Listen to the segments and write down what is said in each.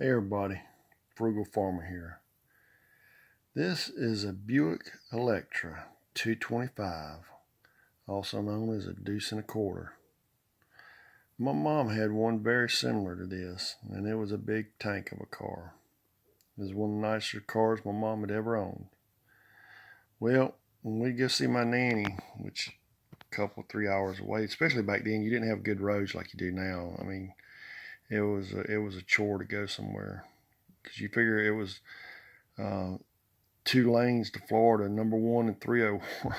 Hey everybody, Frugal Farmer here. This is a Buick Electra 225, also known as a deuce and a quarter. My mom had one very similar to this, and it was a big tank of a car. It was one of the nicer cars my mom had ever owned. Well, when we go see my nanny, which a couple, 3 hours away, especially back then, you didn't have good roads like you do now. I mean, it was a chore to go somewhere because you figure it was 2 lanes to Florida, number 1 and 301.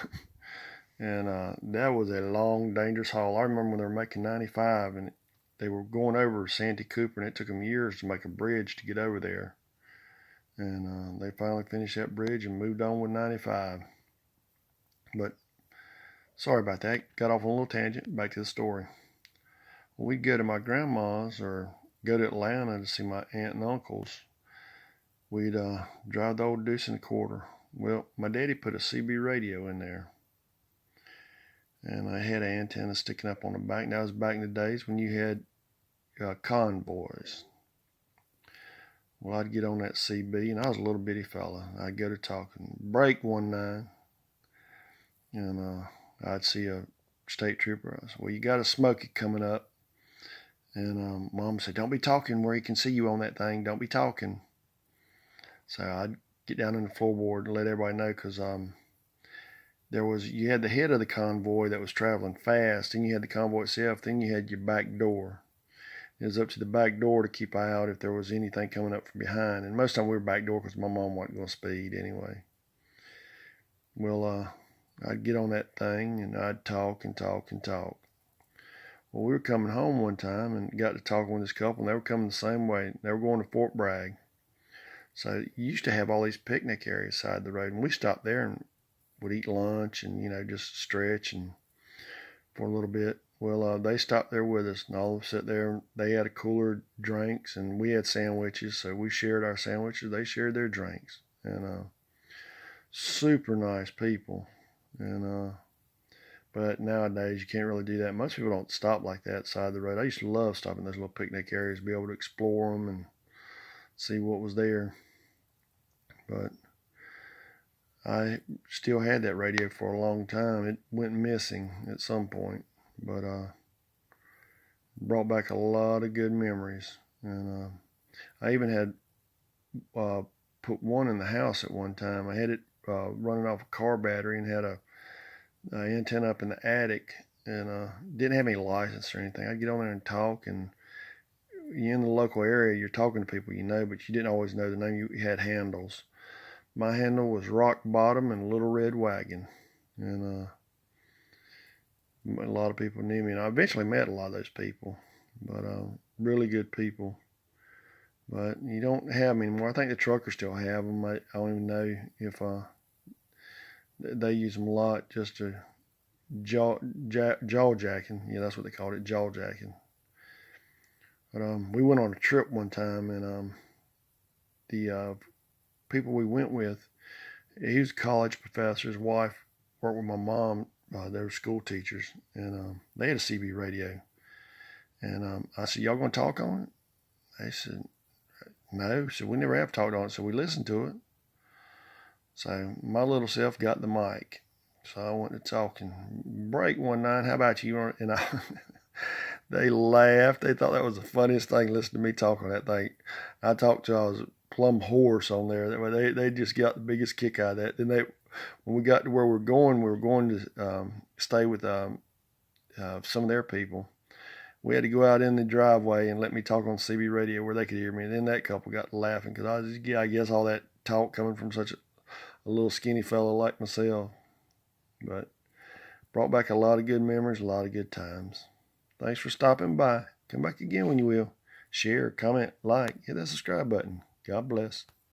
And that was a long, dangerous haul. I remember when they were making 95 and they were going over Santee Cooper, and it took them years to make a bridge to get over there. And they finally finished that bridge and moved on with 95. But sorry about that. Got off on a little tangent. Back to the story. When we'd go to my grandma's or go to Atlanta to see my aunt and uncles, we'd drive the old deuce and a quarter. Well, my daddy put a CB radio in there, and I had an antenna sticking up on the back. That was back in the days when you had convoys. Well, I'd get on that CB, and I was a little bitty fella. I'd go to talking. Break 19, and I'd see a state trooper. I said, "Well, you got a Smoky coming up." And Mom said, "Don't be talking where he can see you on that thing. Don't be talking." So I'd get down in the floorboard and let everybody know, because you had the head of the convoy that was traveling fast, and you had the convoy itself, then you had your back door. It was up to the back door to keep eye out if there was anything coming up from behind, and most of the time we were back door because my mom wasn't going to speed anyway. Well, I'd get on that thing and I'd talk and talk and talk. Well, we were coming home one time and got to talking with this couple, and they were coming the same way. They were going to Fort Bragg. So you used to have all these picnic areas side the road, and we stopped there and would eat lunch and just stretch and for a little bit. Well, they stopped there with us, and all of us sat there. They had a cooler drinks, and we had sandwiches, so we shared our sandwiches. They shared their drinks, and super nice people. And but nowadays you can't really do that. Most people don't stop like that side of the road. I used to love stopping those little picnic areas, be able to explore them and see what was there. But I still had that radio for a long time. It went missing at some point, but brought back a lot of good memories. And I even had put one in the house at one time. I had it running off a car battery and had a antenna up in the attic, and didn't have any license or anything. I'd get on there and talk, and you're in the local area, you're talking to people but you didn't always know the name. You had handles. My handle was Rock Bottom and Little Red Wagon, and a lot of people knew me, and I eventually met a lot of those people, but really good people. But you don't have them anymore. I think the truckers still have them. I don't even know if they use them a lot just to jaw jacking. Yeah, that's what they called it, jaw jacking. But we went on a trip one time, and the people we went with, he was a college professor. His wife worked with my mom. They were school teachers, and they had a CB radio. And I said, "Y'all gonna talk on it?" They said, "No." So we never have talked on it. So we listened to it. So my little self got the mic. So I went to talking. Break 19. How about you? And they laughed. They thought that was the funniest thing, listening to me talk on that thing. I talked till I was plumb hoarse on there. They just got the biggest kick out of that. Then when we got to where we were going to stay with some of their people. We had to go out in the driveway and let me talk on CB radio where they could hear me. And then that couple got laughing because I guess all that talk coming from such a little skinny fellow like myself. But brought back a lot of good memories, a lot of good times. Thanks for stopping by. Come back again when you will. Share, comment, like, hit that subscribe button. God bless.